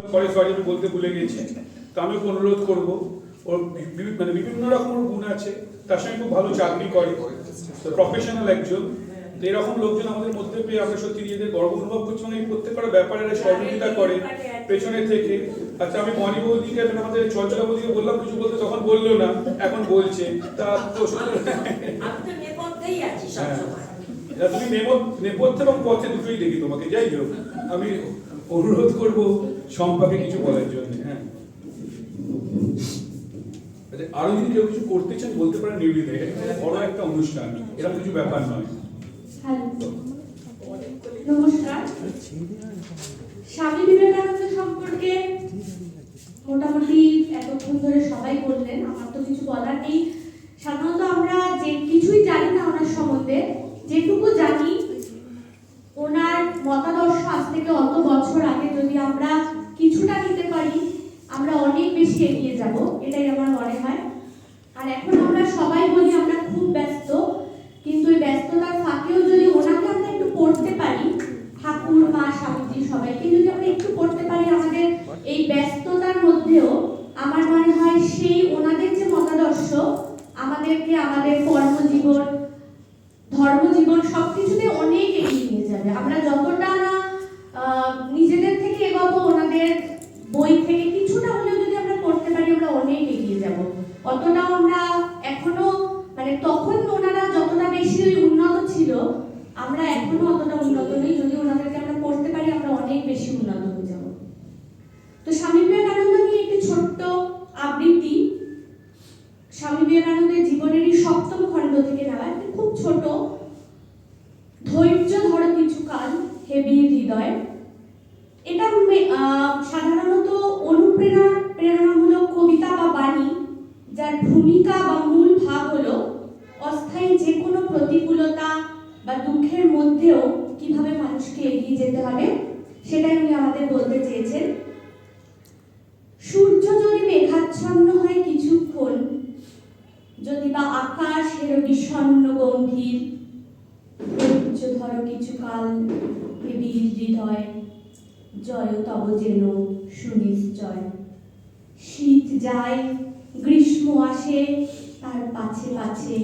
পরে সরি আমি বলতে ভুলে গেছি, তো আমি অনুরোধ করব, ওর মানে বিভিন্ন রকম গুণ আছে, তার সঙ্গে খুব ভালো চাকরি করে, তো প্রফেশনাল একজন, তো এরকম লোকজন আমাদের মধ্যে পেয়ে আমরা সত্যি নিজেদের গর্ব অনুভব করছি। মানে এই প্রত্যেকটা ব্যাপারে সহযোগিতা করে পেছনে থেকে। আচ্ছা, আমি মনি বৌদিকে আমাদের চঞ্চলা বৌদিকে বললাম কিছু বলতে, তখন বললো না, এখন বলছে। তা তো তুমি নেপথ্য এবং পথে দুটোই দেখি তোমাকে। যাই হোক, আমি অনুরোধ করব সম্পাকে কিছু বলার জন্য। হ্যাঁ, আরো যদি কেউ কিছু করতে চান বলতে পারেন নির্বিধে, বড় একটা অনুষ্ঠান, এরকম কিছু ব্যাপার নয়। নমস্কার। স্বামী বিবেকানন্দ সম্পর্কে মোটামুটি এতক্ষণ ধরে সবাই বললেন, আমার তো কিছু বলার নেই। সাধারণত আমরা যে কিছুই জানি না ওনার সম্বন্ধে, যেটুকু জানি ওনার মতাদর্শ আজ থেকে অত বছর আগে যদি আমরা কিছুটা নিতে পারি, আমরা অনেক বেশি এগিয়ে যাব, এটাই আমার মনে হয়। আর এখন আমরা সবাই বলি আমরা খুব ব্যস্ত, কিন্তু এই ব্যস্ততার ফাঁকেও যদি ওনাকে আমরা একটু পড়তে পারি, ঠাকুর মা স্বামীজি সবাইকে যদি আমরা একটু পড়তে পারি আমাদের এই ব্যস্ততার মধ্যেও, আমার মনে হয় সেই ওনাদের যে মতাদর্শ আমাদেরকে আমাদের কর্মজীবন, ধর্মজীবন সবকিছুতে অনেক এগিয়ে নিয়ে যাবে। আমরা যতটা না নিজেদের থেকে এগোবো, ওনাদের বই থেকে কিছুটা হলেও যদি আমরা পড়তে পারি আমরা অনেক এগিয়ে যাব। অতটাও আমরা এখনো মানে তখন ওনারা যতটা বেশি উন্নত ছিল, আমরা এখনো অতটা উন্নত নই। যদি ওনাদেরকে আমরা পড়তে পারি আমরা অনেক বেশি উন্নত হয়ে যাব। তো স্বামী বিবেকানন্দ নিয়ে একটি ছোট্ট আবৃত্তি, স্বামী বিবেকানন্দের জীবনেরই 7ম খণ্ড থেকে নেওয়া, একটি খুব ছোট। ধৈর্য ধরো কিছুকাল হে বীর হৃদয়। এটা সাধারণত প্রেরণামূলক কবিতা বা বাণী, যার ভূমিকা বা মূল ভাব হলো অস্থায়ী যে কোনো প্রতিকূলতা বা দুঃখের মধ্যেও কিভাবে মানুষকে এগিয়ে যেতে হবে, সেটাই উনি আমাদের বলতে চেয়েছেন। সূর্য যদি মেঘাচ্ছন্ন হয় কিছুক্ষণ, যদি বা আকাশের বিষণ্ণ গম্ভীর, ধৈর্য ধরো কিছুকাল হে বীর হৃদয়, জয় তব যেন সুনিশ্চয়। শীত যায় গ্রীষ্ম আসে তার পাছে পাছে,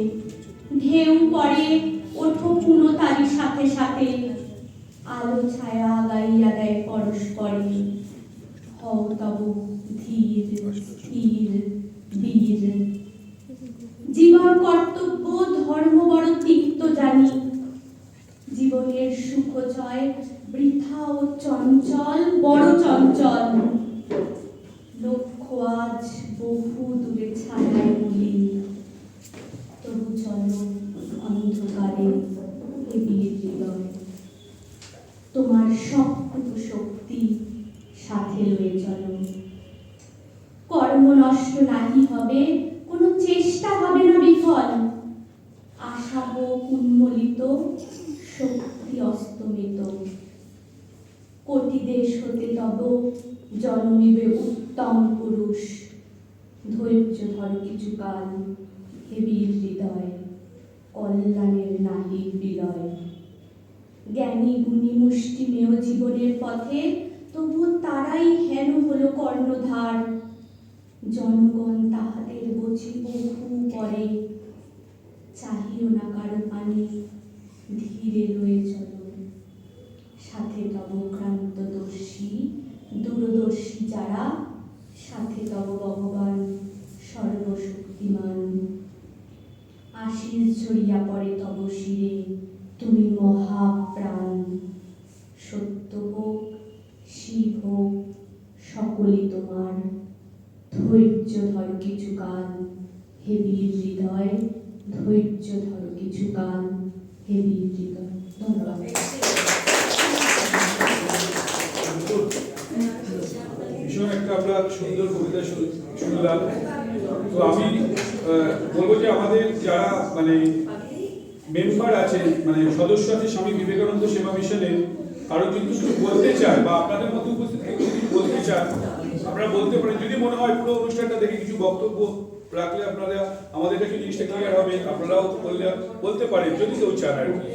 ঢেউ পড়ে ওঠো পুনো তারি সাথে সাথে, আলো ছায়া গাইয়া দেয় পরস্পরে, হও তব ধীর স্থির বীর। জীবন কর্তব্য ধর্ম বড় তিক্ত জানি, জীবনের সুখ জয় বৃথা ও চঞ্চল, বড় চঞ্চল। লক্ষ্য আজ বহু দূরে ছায়ায় বলি, তবু চলো অন্ধকারে হে বীর হৃদয়। তোমার সবটুকু শক্তি সাথে লয়ে চলো, কর্ম নষ্ট নাহি হবে, কোনো চেষ্টা হবে না বিফল। আশা হোক উন্মোলিত, শক্তি অস্তমিত, কোটি দেশ হতে তব জন্মিবে উত্তম পুরুষ। ধৈর্য ধর কিছুকাল হে বীর হৃদয়, কল্যাণের নাহি বিলয়। জ্ঞানী গুণী মুষ্টিমেয় জীবনের পথে, তবু তারাই হেন হলো কর্ণধার। জনগণ তাহাদের বুঝি বহু পরে, চাহিও না কারো পানে, ধীরে লয়ে চলো। সাথে তব ক্রান্তদর্শী দূরদর্শী যারা, সাথে তব ভগবান সর্বশক্তিমান। আশীষ ঝরিয়া পড়ে তব শিরে, তুমি মহাপ্রাণ। সত্য হোক শিব হোক সকলই তোমার, ধৈর্য ধর কিছুকাল হে বীর হৃদয়, ধৈর্য ধর কিছুকাল হে বীর হৃদয়। ধন্যবাদ। ভীষণ একটা আমরা সুন্দর কবিতা শুনলাম। তো আমি বলবো যে আমাদের যারা মানে মেম্বার আছে, মানে সদস্য আছে স্বামী বিবেকানন্দ সেবা মিশনের, কারো যদি কিছু বলতে চায় বা আপনাদের মধ্যে উপস্থিত কেউ যদি বলতে চান আপনারা বলতে পারেন। যদি মনে হয় পুরো অনুষ্ঠানটা দেখে কিছু বক্তব্য রাখলে আপনারা আমাদের কাছে জিনিসটা ক্লিয়ার হবে, আপনারাও বলতে পারেন যদি কেউ চান আর কি।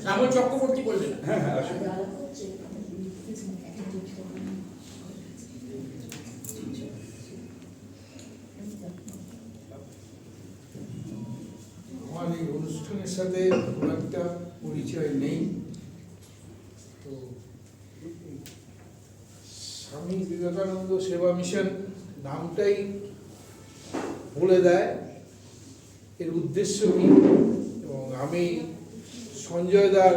শ্যামল চক্রবর্তী বলবেন। হ্যাঁ হ্যাঁ আসুন। আমার এই অনুষ্ঠানের সাথে খুব একটা পরিচয় নেই, তো স্বামী বিবেকানন্দ সেবা মিশন নামটাই বলে দেয় এর উদ্দেশ্য কি। এবং আমি সঞ্জয় দার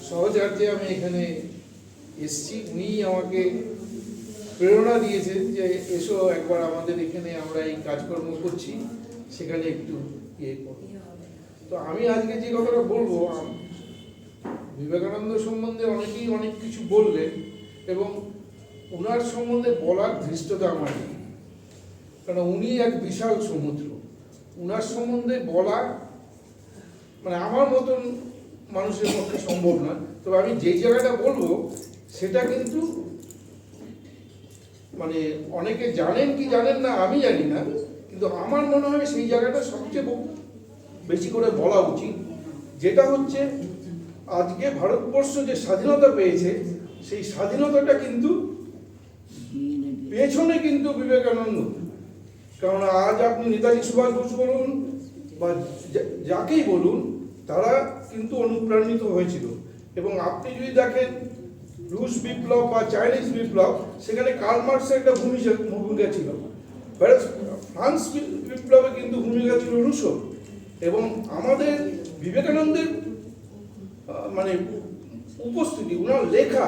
সহচার্যে আমি এখানে এসছি, উনি আমাকে প্রেরণা দিয়েছেন যে এসো একবার আমাদের এখানে, আমরা এই কাজকর্ম করছি সেখানে একটু ইয়ে করো। তো আমি আজকে যে কথাটা বলবো, বিবেকানন্দ সম্বন্ধে অনেকেই অনেক কিছু বললেন এবং ওনার সম্বন্ধে বলার ধৃষ্টতা আমার নেই, কারণ উনি এক বিশাল সমুদ্র। ওনার সম্বন্ধে বলা মানে আমার মতন মানুষের পক্ষে সম্ভব না। তবে আমি যেই জায়গাটা বলবো সেটা কিন্তু মানে অনেকে জানেন কি জানেন না আমি জানি না, কিন্তু আমার মনে হয় সেই জায়গাটা সবচেয়ে বেশি করে বলা উচিত। যেটা হচ্ছে আজকে ভারতবর্ষ যে স্বাধীনতা পেয়েছে, সেই স্বাধীনতাটা কিন্তু পেছনে কিন্তু বিবেকানন্দ। কারণ আজ আপনি নেতাজি সুভাষ বসু বলুন বা যাকেই বলুন, তারা কিন্তু অনুপ্রাণিত হয়েছিল। এবং আপনি যদি দেখেন রুশ বিপ্লব বা চাইনিজ বিপ্লব, সেখানে কার্ল মার্কসের একটা ভূমিকা ছিল, ফ্রান্স বিপ্লবে কিন্তু ভূমিকা ছিল রুশো। এবং আমাদের বিবেকানন্দের মানে উপস্থিতি, ওনার লেখা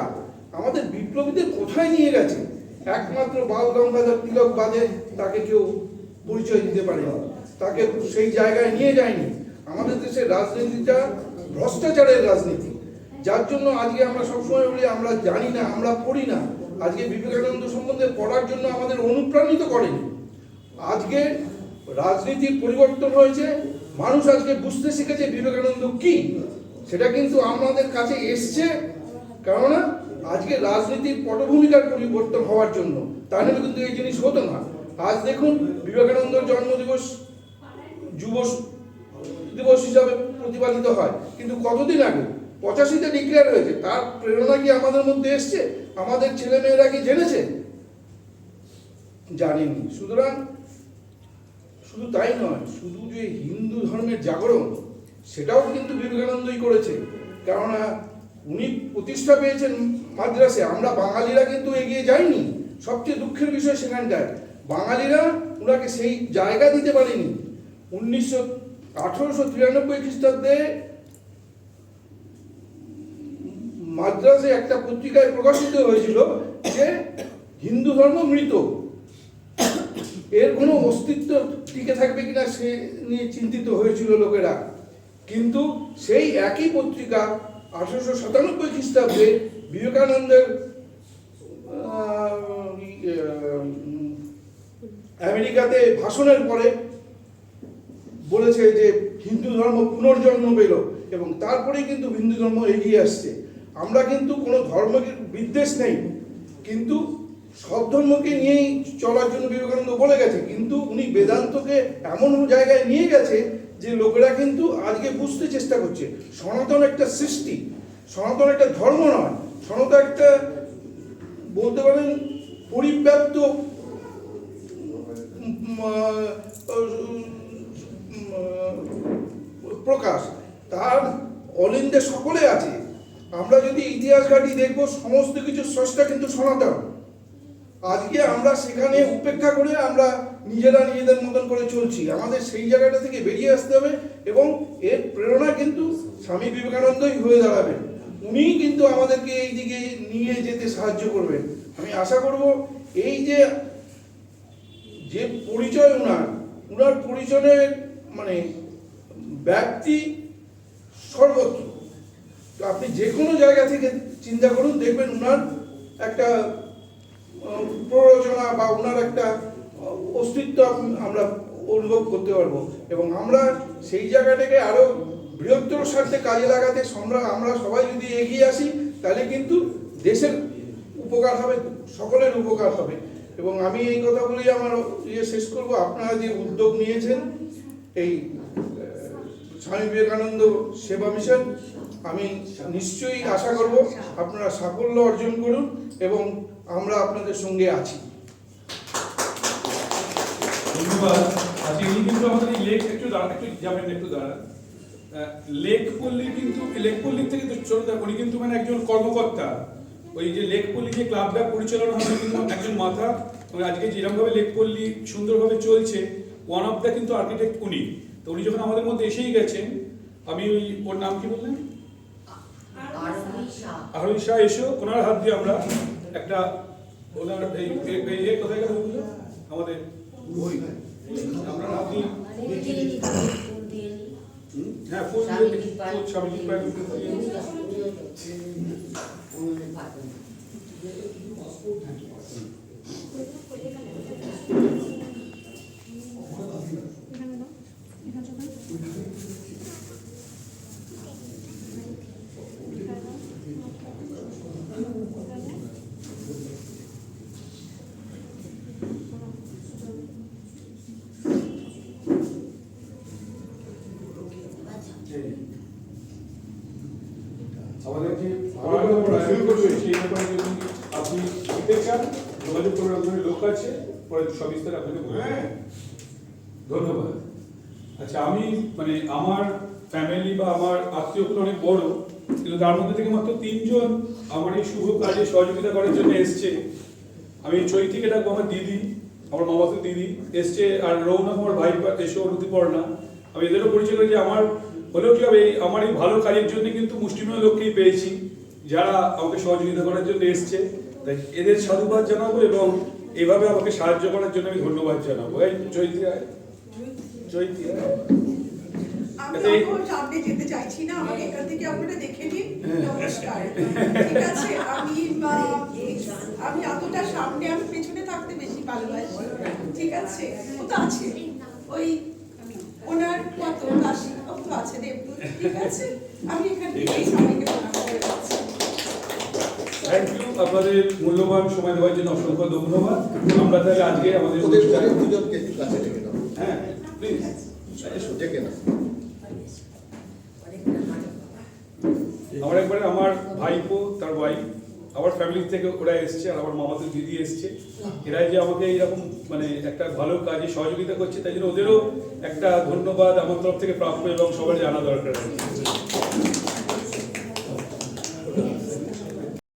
আমাদের বিপ্লবীদের কোথায় নিয়ে গেছে, একমাত্র বাল গঙ্গাধর তিলক বাদে তাকে কেউ পরিচয় দিতে পারে, তাকে সেই জায়গায় নিয়ে যায়নি। আমাদের দেশের রাজনীতিটা ভ্রষ্টাচারের রাজনীতি, যার জন্য আজকে আমরা সবসময় বলি আমরা জানি না, আমরা পড়ি না। আজকে বিবেকানন্দ সম্বন্ধে পড়ার জন্য আমাদের অনুপ্রাণিত করেনি। আজকে রাজনীতির পরিবর্তন হয়েছে, মানুষ আজকে বুঝতে শিখেছে বিবেকানন্দ কি, সেটা কিন্তু আমাদের কাছে এসছে। কেননা আজকে রাজনীতির পটভূমিকার পরিবর্তন হওয়ার জন্য, তা নাহলে কিন্তু এই জিনিস হতো না। আজ দেখুন বিবেকানন্দর জন্মদিবস যুব দিবস হিসাবে প্রতিপালিত হয়, কিন্তু কতদিন আগে 85-তে ডিক্লেয়ার হয়েছে। তার প্রেরণা কি আমাদের মধ্যে এসছে? আমাদের ছেলেমেয়েরা কি জেনেছে? জানেনি। সুতরাং শুধু তাই নয়, শুধু যে হিন্দু ধর্মের জাগরণ সেটাও কিন্তু বিবেকানন্দই করেছে। কেননা উনি প্রতিষ্ঠা পেয়েছেন মাদ্রাসে, আমরা বাঙালিরা কিন্তু এগিয়ে যাইনি। সবচেয়ে দুঃখের বিষয় সেখানটায় বাঙালিরা ওনাকে সেই জায়গা দিতে পারেনি। 1893 খ্রিস্টাব্দে মাদ্রাসে একটা পত্রিকায় প্রকাশিত হয়েছিল যে হিন্দু ধর্ম মৃত, এর কোনো অস্তিত্ব টিকে থাকবে কিনা সে নিয়ে চিন্তিত হয়েছিল লোকেরা। কিন্তু সেই একই পত্রিকা 1897 খ্রিস্টাব্দে বিবেকানন্দের আমেরিকাতে ভাষণের পরে বলেছে যে হিন্দু ধর্ম পুনর্জন্ম পেল, এবং তারপরেই কিন্তু হিন্দু ধর্ম এগিয়ে আসছে। আমরা কিন্তু কোনো ধর্মের বিদ্বেষ নেই, কিন্তু সব ধর্মকে নিয়েই চলার জন্য বিবেকানন্দ বলে গেছে। কিন্তু উনি বেদান্তকে এমন জায়গায় নিয়ে গেছে যে লোকেরা কিন্তু আজকে বুঝতে চেষ্টা করছে সনাতন একটা সৃষ্টি, সনাতন একটা ধর্ম নয়, সনাতন একটা বলতে পারেন পরিব্যাপ্ত প্রকাশ, তার অলিন্দে সকলে আছে। আমরা যদি ইতিহাস ঘাঁটি দেখব সমস্ত কিছু স্রষ্টা কিন্তু সনাতন। আজকে আমরা সেখানে উপেক্ষা করে আমরা নিজেরা নিজেদের মতন করে চলছি। আমাদের সেই জায়গাটা থেকে বেরিয়ে আসতে হবে, এবং এর প্রেরণা কিন্তু স্বামী বিবেকানন্দই হয়ে দাঁড়াবেন। উনিই কিন্তু আমাদেরকে এই দিকে নিয়ে যেতে সাহায্য করবেন। আমি আশা করব এই যে পরিচয় ওনার পরিচয়ের মানে ব্যাপ্তি সর্বত্র। তো আপনি যে কোনো জায়গা থেকে চিন্তা করুন, দেখবেন ওনার একটা প্ররোচনা বা ওনার একটা অস্তিত্ব আমরা অনুভব করতে পারবো। এবং আমরা সেই জায়গাটাকে আরো বৃহত্তর স্বার্থে কাজে লাগাতে আমরা সবাই যদি এগিয়ে আসি, তাহলে কিন্তু দেশের উপকার হবে, সকলের উপকার হবে। এবং আমি এই কথাগুলি আমার শেষ করব। আপনারা যে উদ্যোগ নিয়েছেন এই স্বামী বিবেকানন্দ সেবা মিশন, আমি নিশ্চয়ই আশা করব আপনারা সাফল্য অর্জন করুন এবং আমরা আপনাদের সঙ্গে আছি। ধন্যবাদ। আজকে ইনি কিন্তু আমাদের এই লেক একটু যাবেন একটু দাঁড়ান। লেকপল্লী কিন্তু লেকপল্লী থেকে তো চলে যান, উনি কিন্তু মানে একজন কর্মকর্তা। ওই যে লেকপল্লী যে ক্লাবটা পরিচালনা হবে কিন্তু একজন মাথা, মানে আজকে যেরকমভাবে লেকপল্লী সুন্দরভাবে চলছে, ওয়ান অফ দ্য কিন্তু আর্কিটেক্ট উনি। তো উনি যখন আমাদের মধ্যে এসেই গেছেন, আমি ওই ওর নাম কি বললেন, আরোহী শাহ, এসো ওনার হাত দিয়ে আমরা একটা ওনার এই কোথায় গেল আমাদের বই আমরা হাত দিয়ে হ্যাঁ ফুল দিয়ে স্বামীজি পায়ে আমাদের যে সেই ব্যাপারে যদি আপনি শিখতে চান যোগাযোগ করে আপনার লোক আছে, পরে সবিস্তারে আপনাকে বলবেন। ধন্যবাদ। আচ্ছা, আমি মানে আমার ফ্যামিলি বা আমার আত্মীয়গুলো অনেক বড়, কিন্তু তার মধ্যে থেকে মাত্র 3 জন আমার এই শুভ কাজে সহযোগিতা করার জন্য এসছে। আমি চৈতিকে ডাকবো আমার দিদি, আমার মামাতো দিদি এসছে, আর রৌনক আমার ভাই এসে অনুতিপর্ণা। আমি এদেরও পরিচয় করি যে আমার হলেও কি হবে, আমার এই ভালো কাজের জন্য কিন্তু মুষ্টিমেয় লোককেই পেয়েছি যারা আমাকে সহযোগিতা করার জন্য এসছে। তাই এদের সাধুবাদ জানাবো এবং এইভাবে আমাকে সাহায্য করার জন্য আমি ধন্যবাদ জানাবো। এই চৈতি চৈতি আমি এখন সামনে যেতে চাইছি না, আমাকে এখান থেকে আপনারা দেখে নিন। নমস্কার, ঠিক আছে? আমি এতটা সামনে, আমি পেছনে থাকতে বেশি ভালোবাসি, ঠিক আছে? ও তো আছে, ওই ওনার কত কাশি কত আছে দেবদূত, ঠিক আছে? আমি এখান থেকে সবাইকে প্রণাম করে যাচ্ছি। থ্যাংক ইউ, আপনাদের মূল্যবান সময় দেওয়ার জন্য অসংখ্য ধন্যবাদ। আমরা তাহলে আজকে আমাদের হ্যাঁ প্লিজ ডেকে না। আমার একবারে আমার ভাইপো তার ওয়াইফ আমার ফ্যামিলি থেকে ওরা এসছে, আর আমার মামাতো দিদি এসছে। এরাই যে আমাকে এইরকম মানে একটা ভালো কাজে সহযোগিতা করছে, তাই জন্য ওদেরও একটা ধন্যবাদ আমার তরফ থেকে প্রাপ্য এবং সবার জানা দরকার।